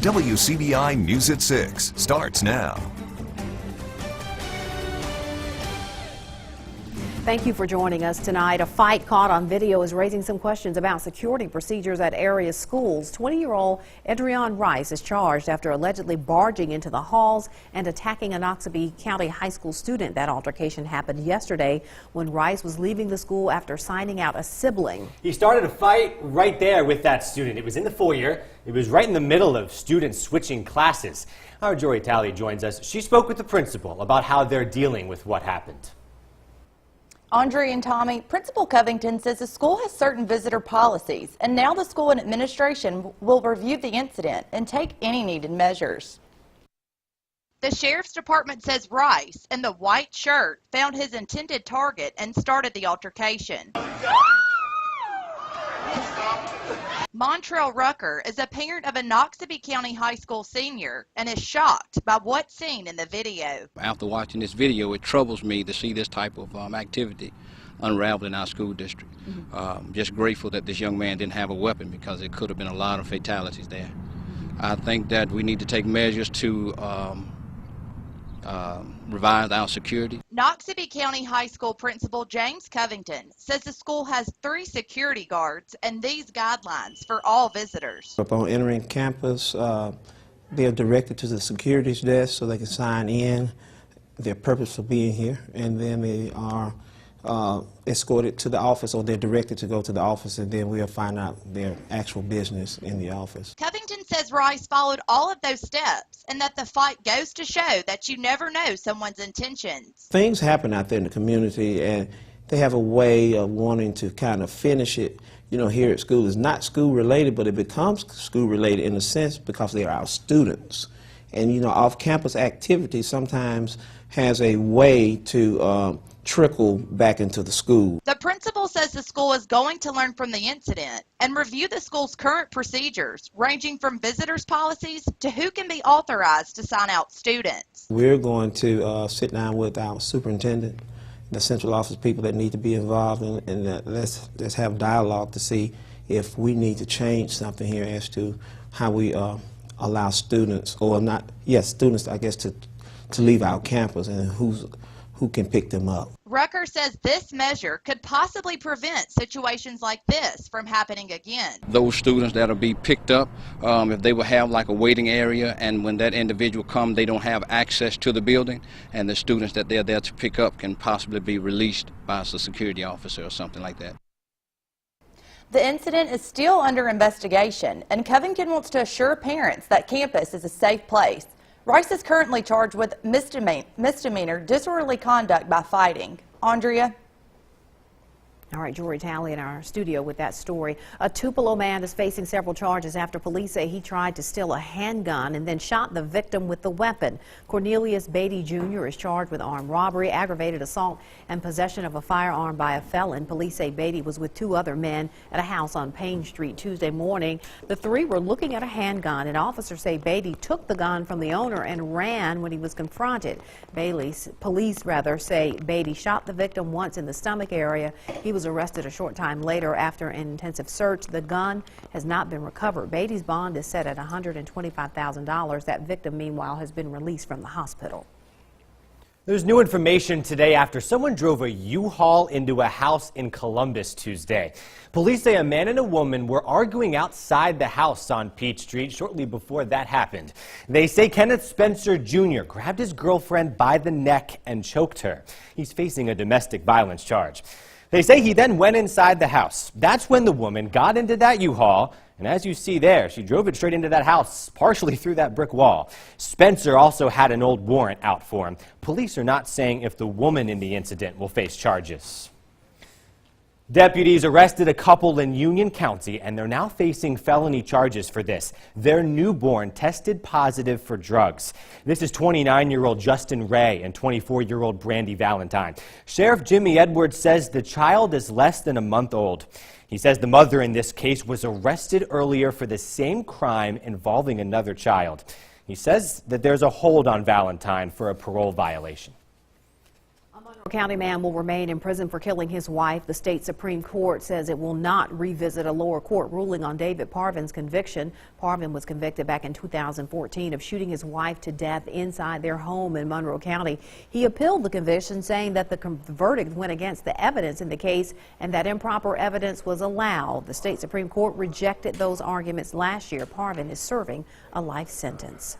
WCBI News at 6 starts now. Thank you for joining us tonight. A fight caught on video is raising some questions about security procedures at area schools. 20-year-old Adrian Rice is charged after allegedly barging into the halls and attacking a Noxubee County High School student. That altercation happened yesterday when Rice was leaving the school after signing out a sibling. He started a fight right there with that student. It was in the foyer. It was right in the middle of students switching classes. Our Jory Talley joins us. She spoke with the principal about how they're dealing with what happened. Andre and Tommy, Principal Covington says the school has certain visitor policies, and now the school and administration will review the incident and take any needed measures. The sheriff's department says Rice, in the white shirt, found his intended target and started the altercation. Montrell Rucker is a parent of a Noxubee County High School senior and is shocked by what's seen in the video. After watching this video, it troubles me to see this type of activity unraveled in our school district. Just grateful that this young man didn't have a weapon, because it could have been a lot of fatalities there. I think that we need to take measures to revise our security. Noxubee County High School Principal James Covington says the school has 3 security guards and these guidelines for all visitors. Upon entering campus, they are directed to the securities desk so they can sign in their purpose for being here, and then they are escorted to the office, or they're directed to go to the office, and then we'll find out their actual business in the office. Covington says Rice followed all of those steps and that the fight goes to show that you never know someone's intentions. Things happen out there in the community, and they have a way of wanting to kind of finish it. You know, here at school, it's not school related, but it becomes school related in a sense because they're our students. And you know, off-campus activity sometimes has a way to trickle back into the school. The principal says the school is going to learn from the incident and review the school's current procedures, ranging from visitors policies to who can be authorized to sign out students. We're going to sit down with our superintendent, the central office people that need to be involved, and let's have dialogue to see if we need to change something here as to how we allow students, or not, yes, students, I guess, to leave our campus, and who can pick them up. Rucker says this measure could possibly prevent situations like this from happening again. Those students that'll be picked up, if they will have like a waiting area, and when that individual comes, they don't have access to the building, and the students that they're there to pick up can possibly be released by a security officer or something like that. The incident is still under investigation, and Covington wants to assure parents that campus is a safe place. Rice is currently charged with misdemeanor disorderly conduct by fighting. Andrea? All right, Jory Talley in our studio with that story. A Tupelo man is facing several charges after police say he tried to steal a handgun and then shot the victim with the weapon. Cornelius Beatty Jr. is charged with armed robbery, aggravated assault, and possession of a firearm by a felon. Police say Beatty was with 2 other men at a house on Payne Street Tuesday morning. The 3 were looking at a handgun, and officers say Beatty took the gun from the owner and ran when he was confronted. Police say Beatty shot the victim once in the stomach area. He was arrested a short time later after an intensive search. The gun has not been recovered. Beatty's bond is set at $125,000. That victim, meanwhile, has been released from the hospital. There's new information today after someone drove a U-Haul into a house in Columbus Tuesday. Police say a man and a woman were arguing outside the house on Peach Street shortly before that happened. They say Kenneth Spencer Jr. grabbed his girlfriend by the neck and choked her. He's facing a domestic violence charge. They say he then went inside the house. That's when the woman got into that U-Haul, and as you see there, she drove it straight into that house, partially through that brick wall. Spencer also had an old warrant out for him. Police are not saying if the woman in the incident will face charges. Deputies arrested a couple in Union County, and they're now facing felony charges for this. Their newborn tested positive for drugs. This is 29-year-old Justin Ray and 24-year-old Brandy Valentine. Sheriff Jimmy Edwards says the child is less than a month old. He says the mother in this case was arrested earlier for the same crime involving another child. He says that there's a hold on Valentine for a parole violation. Among County man will remain in prison for killing his wife. The state Supreme Court says it will not revisit a lower court ruling on David Parvin's conviction. Parvin was convicted back in 2014 of shooting his wife to death inside their home in Monroe County. He appealed the conviction, saying that the verdict went against the evidence in the case and that improper evidence was allowed. The state Supreme Court rejected those arguments last year. Parvin is serving a life sentence.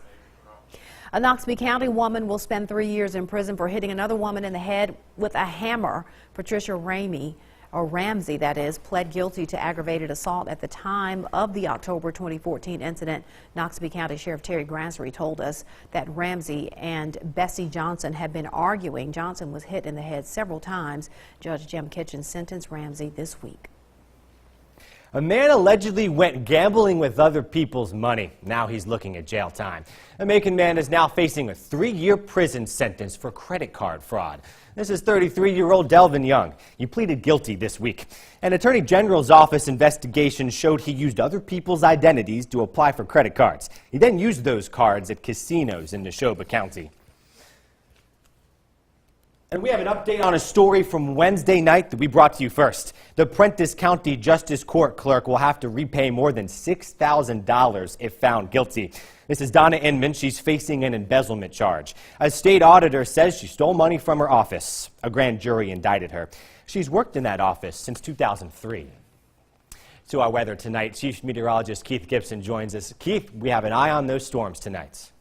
A Noxubee County woman will spend 3 years in prison for hitting another woman in the head with a hammer. Patricia Ramsey, that is, pled guilty to aggravated assault at the time of the October 2014 incident. Noxubee County Sheriff Terry Grassery told us that Ramsey and Bessie Johnson had been arguing. Johnson was hit in the head several times. Judge Jim Kitchen sentenced Ramsey this week. A man allegedly went gambling with other people's money. Now he's looking at jail time. A Macon man is now facing a 3-year prison sentence for credit card fraud. This is 33-year-old Delvin Young. He pleaded guilty this week. An Attorney General's office investigation showed he used other people's identities to apply for credit cards. He then used those cards at casinos in Neshoba County. And we have an update on a story from Wednesday night that we brought to you first. The Prentiss County Justice Court clerk will have to repay more than $6,000 if found guilty. This is Donna Inman. She's facing an embezzlement charge. A state auditor says she stole money from her office. A grand jury indicted her. She's worked in that office since 2003. To our weather tonight, Chief Meteorologist Keith Gibson joins us. Keith, we have an eye on those storms tonight.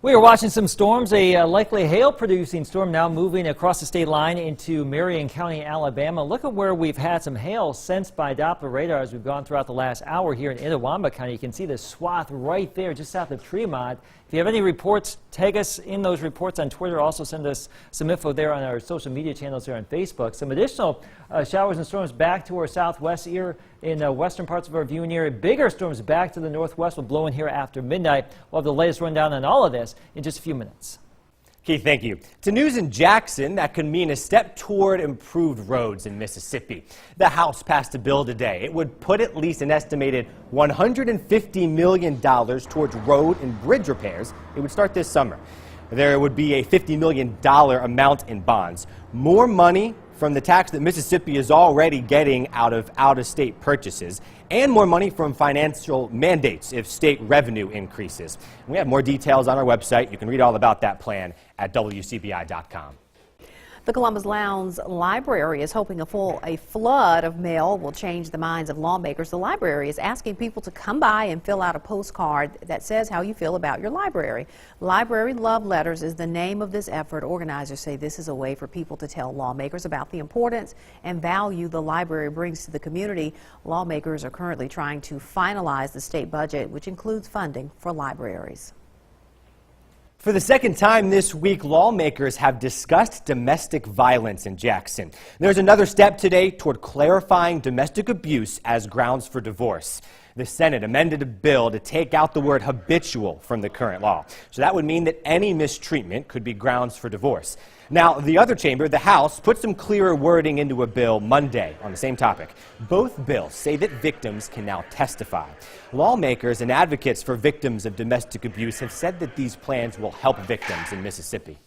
We are watching some storms. A likely hail-producing storm now moving across the state line into Marion County, Alabama. Look at where we've had some hail sensed by Doppler radar as we've gone throughout the last hour here in Itawamba County. You can see the swath right there just south of Tremont. If you have any reports, tag us in those reports on Twitter. Also send us some info there on our social media channels there on Facebook. Some additional showers and storms back to our southwest here in western parts of our viewing area. Bigger storms back to the northwest will blow in here after midnight. We'll have the latest rundown on all of this in just a few minutes. Keith, thank you. To news in Jackson, that could mean a step toward improved roads in Mississippi. The House passed a bill today. It would put at least an estimated $150 million towards road and bridge repairs. It would start this summer. There would be a $50 million amount in bonds. More money from the tax that Mississippi is already getting out of out-of-state purchases, and more money from financial mandates if state revenue increases. We have more details on our website. You can read all about that plan at WCBI.com. The Columbus Lowndes Library is hoping a flood of mail will change the minds of lawmakers. The library is asking people to come by and fill out a postcard that says how you feel about your library. Library Love Letters is the name of this effort. Organizers say this is a way for people to tell lawmakers about the importance and value the library brings to the community. Lawmakers are currently trying to finalize the state budget, which includes funding for libraries. For the second time this week, lawmakers have discussed domestic violence in Jackson. There's another step today toward clarifying domestic abuse as grounds for divorce. The Senate amended a bill to take out the word habitual from the current law. So that would mean that any mistreatment could be grounds for divorce. Now, the other chamber, the House, put some clearer wording into a bill Monday on the same topic. Both bills say that victims can now testify. Lawmakers and advocates for victims of domestic abuse have said that these plans will help victims in Mississippi.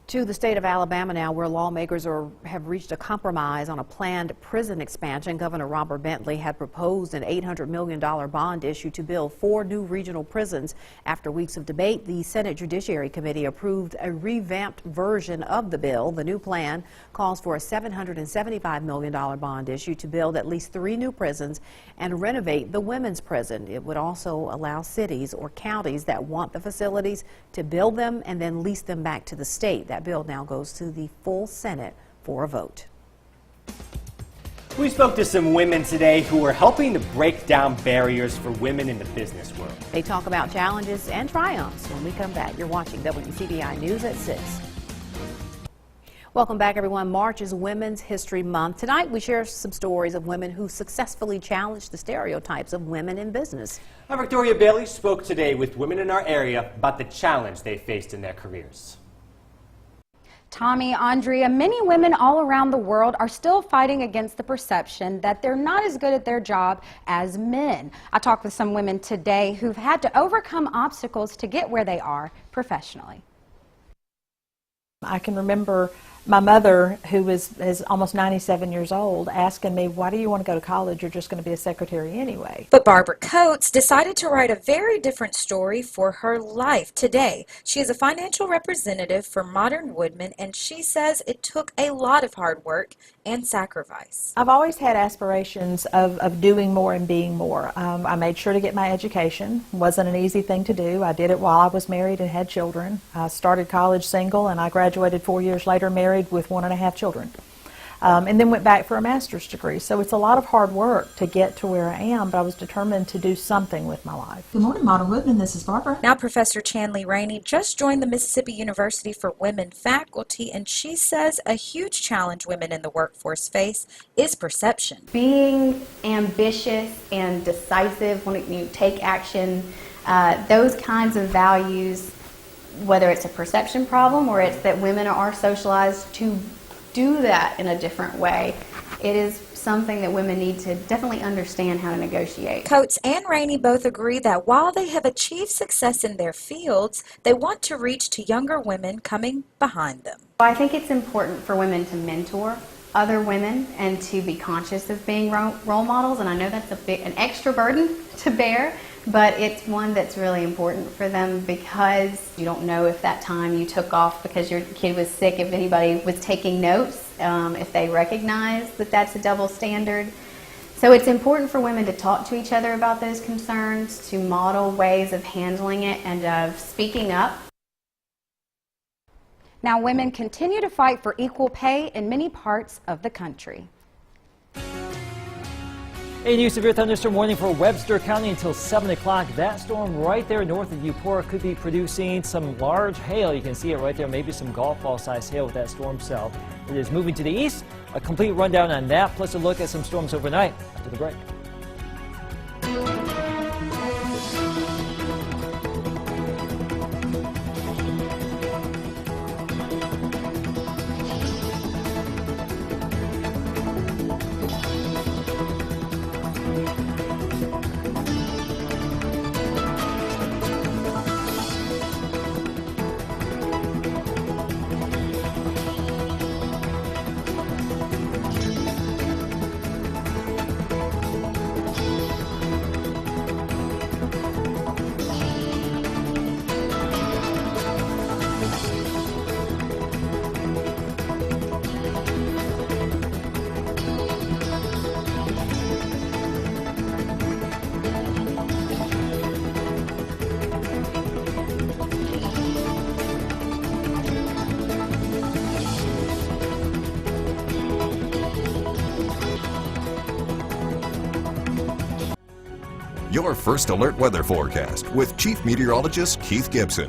To the state of Alabama now, where lawmakers have reached a compromise on a planned prison expansion. Governor Robert Bentley had proposed an $800 million bond issue to build 4 new regional prisons. After weeks of debate, the Senate Judiciary Committee approved a revamped version of the bill. The new plan calls for a $775 million bond issue to build at least 3 new prisons and renovate the women's prison. It would also allow cities or counties that want the facilities to build them and then lease them back to the state. That bill now goes to the full Senate for a vote. We spoke to some women today who are helping to break down barriers for women in the business world. They talk about challenges and triumphs when we come back. You're watching WCBI News at 6. Welcome back, everyone. March is Women's History Month. Tonight, we share some stories of women who successfully challenged the stereotypes of women in business. Our Victoria Bailey spoke today with women in our area about the challenge they faced in their careers. Tommy, Andrea, many women all around the world are still fighting against the perception that they're not as good at their job as men. I talked with some women today who've had to overcome obstacles to get where they are professionally. I can remember my mother, who is almost 97 years old, asking me, why do you want to go to college? You're just going to be a secretary anyway. But Barbara Coates decided to write a very different story for her life today. She is a financial representative for Modern Woodmen, and she says it took a lot of hard work and sacrifice. I've always had aspirations of doing more and being more. I made sure to get my education. It wasn't an easy thing to do. I did it while I was married and had children. I started college single, and I graduated 4 years later married with 1.5 children. And then went back for a master's degree. So it's a lot of hard work to get to where I am, but I was determined to do something with my life. Good morning, Modern Woodmen. This is Barbara. Now Professor Chanley Rainey just joined the Mississippi University for Women faculty, and she says a huge challenge women in the workforce face is perception. Being ambitious and decisive when you take action, those kinds of values, whether it's a perception problem or it's that women are socialized to do that in a different way, it is something that women need to definitely understand how to negotiate. Coates and Rainey both agree that while they have achieved success in their fields, they want to reach to younger women coming behind them. I think it's important for women to mentor other women and to be conscious of being role models, and I know that's an extra burden to bear, but it's one that's really important for them because you don't know if that time you took off because your kid was sick, if anybody was taking notes, if they recognize that that's a double standard. So it's important for women to talk to each other about those concerns, to model ways of handling it and of speaking up. Now, women continue to fight for equal pay in many parts of the country. A new severe thunderstorm warning for Webster County until 7 o'clock. That storm right there north of Eupora could be producing some large hail. You can see it right there, maybe some golf ball size hail with that storm cell. It is moving to the east. A complete rundown on that, plus a look at some storms overnight after the break. Your first alert weather forecast with Chief Meteorologist Keith Gibson.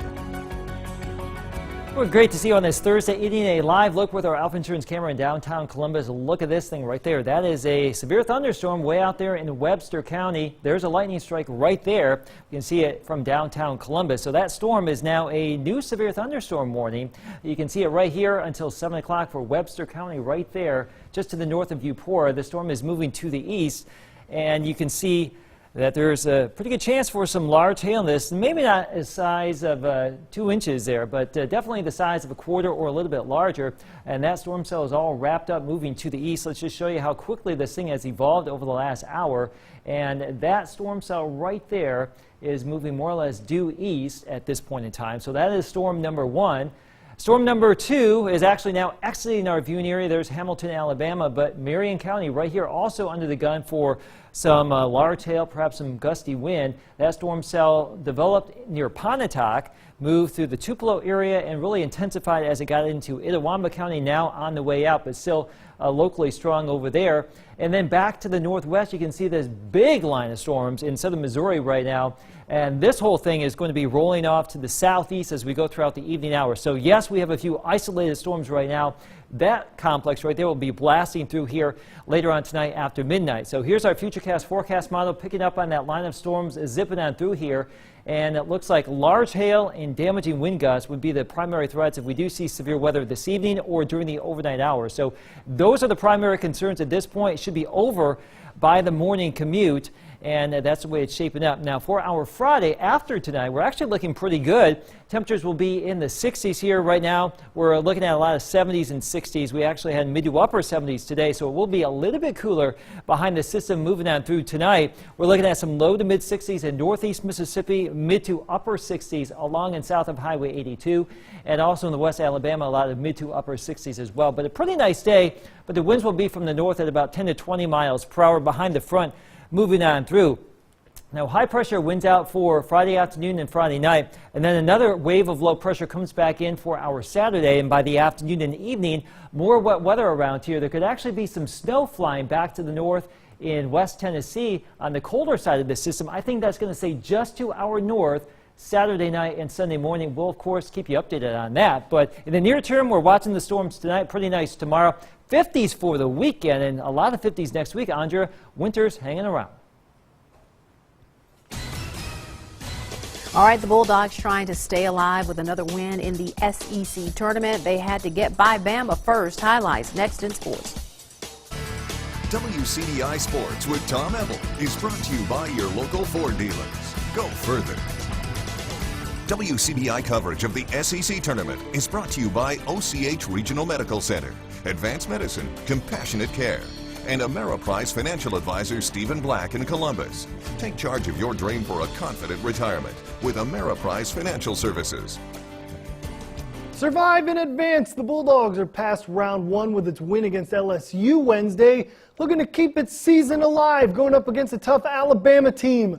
Well, great to see you on this Thursday evening. A live look with our Alpha Insurance camera in downtown Columbus. Look at this thing right there. That is a severe thunderstorm way out there in Webster County. There's a lightning strike right there. You can see it from downtown Columbus. So that storm is now a new severe thunderstorm warning. You can see it right here until 7 o'clock for Webster County right there, just to the north of Eupora. The storm is moving to the east, and you can see that there's a pretty good chance for some large hail in this. Maybe not the size of 2 inches there, but definitely the size of a quarter or a little bit larger. And that storm cell is all wrapped up moving to the east. Let's just show you how quickly this thing has evolved over the last hour. And that storm cell right there is moving more or less due east at this point in time. So that is storm number 1. Storm number 2 is actually now exiting our viewing area. There's Hamilton, Alabama, but Marion County right here also under the gun for some large hail, perhaps some gusty wind. That storm cell developed near Pontotoc, moved through the Tupelo area, and really intensified as it got into Itawamba County, now on the way out, but still locally strong over there. And then back to the northwest, you can see this big line of storms in southern Missouri right now. And this whole thing is going to be rolling off to the southeast as we go throughout the evening hours. So yes, we have a few isolated storms right now. That complex right there will be blasting through here later on tonight after midnight. So here's our Futurecast forecast model picking up on that line of storms zipping on through here. And it looks like large hail and damaging wind gusts would be the primary threats if we do see severe weather this evening or during the overnight hours. So those are the primary concerns at this point. It should be over by the morning commute. and that's the way it's shaping up. Now, for our Friday after tonight, we're actually looking pretty good. Temperatures will be in the 60s here right now. We're looking at a lot of 70s and 60s. We actually had mid to upper 70s today, so it will be a little bit cooler behind the system moving on through tonight. We're looking at some low to mid 60s in northeast Mississippi, mid to upper 60s along and south of Highway 82, and also in the west Alabama, a lot of mid to upper 60s as well. But a pretty nice day, but the winds will be from the north at about 10 to 20 miles per hour behind the front moving on through. Now, high pressure winds out for Friday afternoon and Friday night, and then another wave of low pressure comes back in for our Saturday, and by the afternoon and evening, more wet weather around here. There could actually be some snow flying back to the north in West Tennessee on the colder side of the system. I think that's going to stay just to our north Saturday night and Sunday morning. We'll, of course, keep you updated on that. But in the near term, we're watching the storms tonight. Pretty nice tomorrow. 50s for the weekend, and a lot of 50s next week. Andrea, winter's hanging around. All right, the Bulldogs trying to stay alive with another win in the SEC tournament. They had to get by Bama first. Highlights next in sports. WCDI Sports with Tom Ebel is brought to you by your local Ford dealers. Go further. WCDI coverage of the SEC tournament is brought to you by OCH Regional Medical Center, Advanced Medicine, Compassionate Care, and Ameriprise Financial Advisor Stephen Black in Columbus. Take charge of your dream for a confident retirement with Ameriprise Financial Services. Survive and advance. The Bulldogs are past round one with its win against LSU Wednesday, looking to keep its season alive, going up against a tough Alabama team.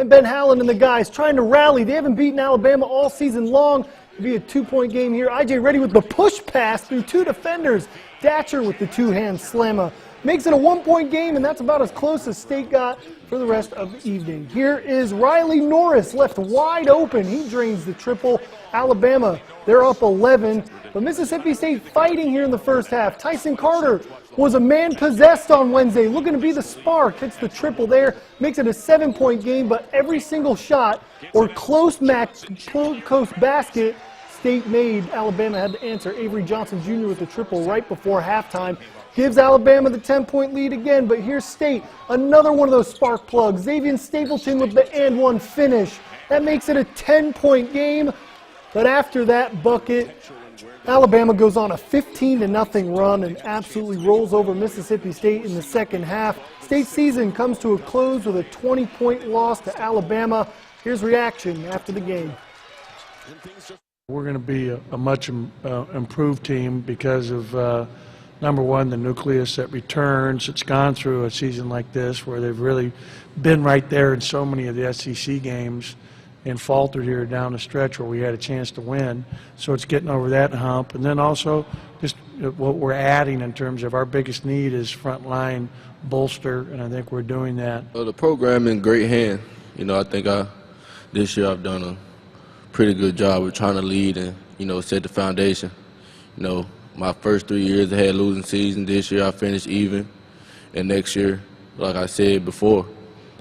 Ben Howland and the guys trying to rally. They haven't beaten Alabama all season long. It'll be a 2-point game here. IJ Ready with the push pass through two defenders. Datcher with the two-hand slammer. Makes it a 1-point game, and that's about as close as State got for the rest of the evening. Here is Riley Norris, left wide open. He drains the triple. Alabama, they're up 11, but Mississippi State fighting here in the first half. Tyson Carter was a man possessed on Wednesday, looking to be the spark. Hits the triple there, makes it a 7-point game, but every single shot or close basket State made, Alabama had to answer. Avery Johnson Jr. with the triple right before halftime. Gives Alabama the 10-point lead again, but here's State, another one of those spark plugs. Xavier Stapleton with the and-one finish. That makes it a 10-point game, but after that bucket, Alabama goes on a 15-0 run and absolutely rolls over Mississippi State in the second half. State's season comes to a close with a 20-point loss to Alabama. Here's reaction after the game. We're going to be a much improved team because of number one, the nucleus that returns. It's gone through a season like this where they've really been right there in so many of the SEC games and faltered here down the stretch where we had a chance to win. So it's getting over that hump. And then also just what we're adding in terms of our biggest need is front line bolster, and I think we're doing that. Well, the program in great hand. You know, I think this year I've done a pretty good job of trying to lead and, you know, set the foundation. You know, my first 3 years I had a losing season. This year I finished even. And next year, like I said before,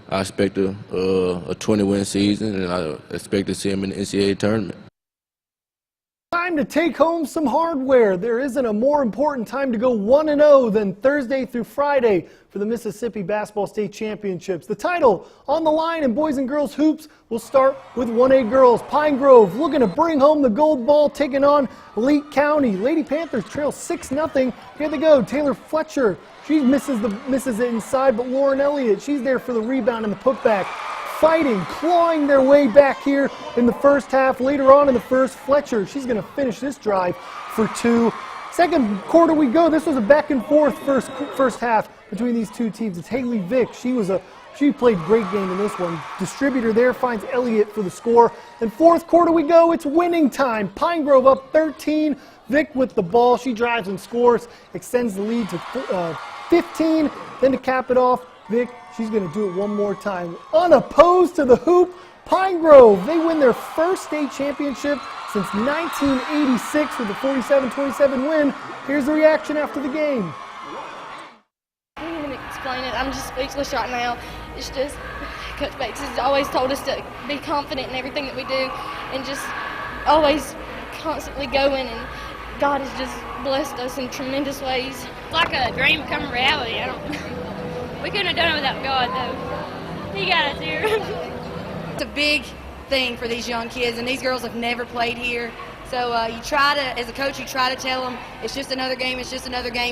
I expect a 20-win season, and I expect to see him in the NCAA tournament. Time to take home some hardware. There isn't a more important time to go 1-0 than Thursday through Friday for the Mississippi Basketball State Championships. The title on the line in boys and girls hoops will start with 1A girls. Pine Grove looking to bring home the gold ball, taking on Lake County. Lady Panthers trail 6-0. Here they go. Taylor Fletcher. She misses it inside, but Lauren Elliott, she's there for the rebound and the putback. Fighting, clawing their way back here in the first half. Later on in the first, Fletcher, she's going to finish this drive for two. Second quarter we go. This was a back and forth first half between these two teams. It's Haley Vick. She played great game in this one. Distributor there finds Elliott for the score. And fourth quarter we go. It's winning time. Pine Grove up 13. Vick with the ball. She drives and scores, extends the lead to 15. Then to cap it off, Vick, she's going to do it one more time. Unopposed to the hoop, Pine Grove, they win their first state championship since 1986 with a 47-27 win. Here's the reaction after the game. I can't even explain it. I'm just speechless right now. It's just, Coach Bates has always told us to be confident in everything that we do and just always constantly going, and God has just blessed us in tremendous ways. Like a dream come reality. We couldn't have done it without God, though. He got it here. It's a big thing for these young kids, and these girls have never played here. So you try to, as a coach, you try to tell them it's just another game,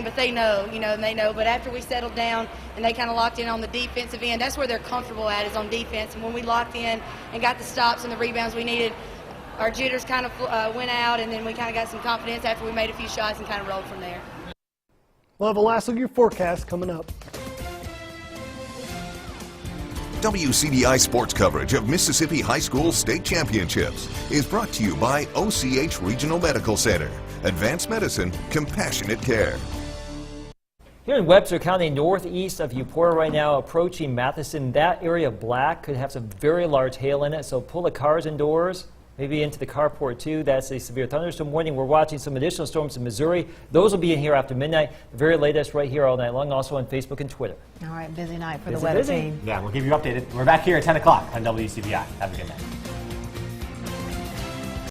but they know, and they know. But after we settled down and they kind of locked in on the defensive end, that's where they're comfortable at, is on defense. And when we locked in and got the stops and the rebounds we needed, our jitters kind of went out, and then we kind of got some confidence after we made a few shots and kind of rolled from there. We'll have a last look at your forecast coming up. WCBI sports coverage of Mississippi High School State Championships is brought to you by OCH Regional Medical Center. Advanced medicine, compassionate care. Here in Webster County, northeast of Eupora right now, approaching Matheson, that area black could have some very large hail in it, so pull the cars indoors. Maybe into the carport too. That's a severe thunderstorm warning. We're watching some additional storms in Missouri. Those will be in here after midnight. The very latest right here all night long, also on Facebook and Twitter. All right, busy night for the weather team. Yeah, we'll give you updated. We're back here at 10 o'clock on WCBI. Have a good night.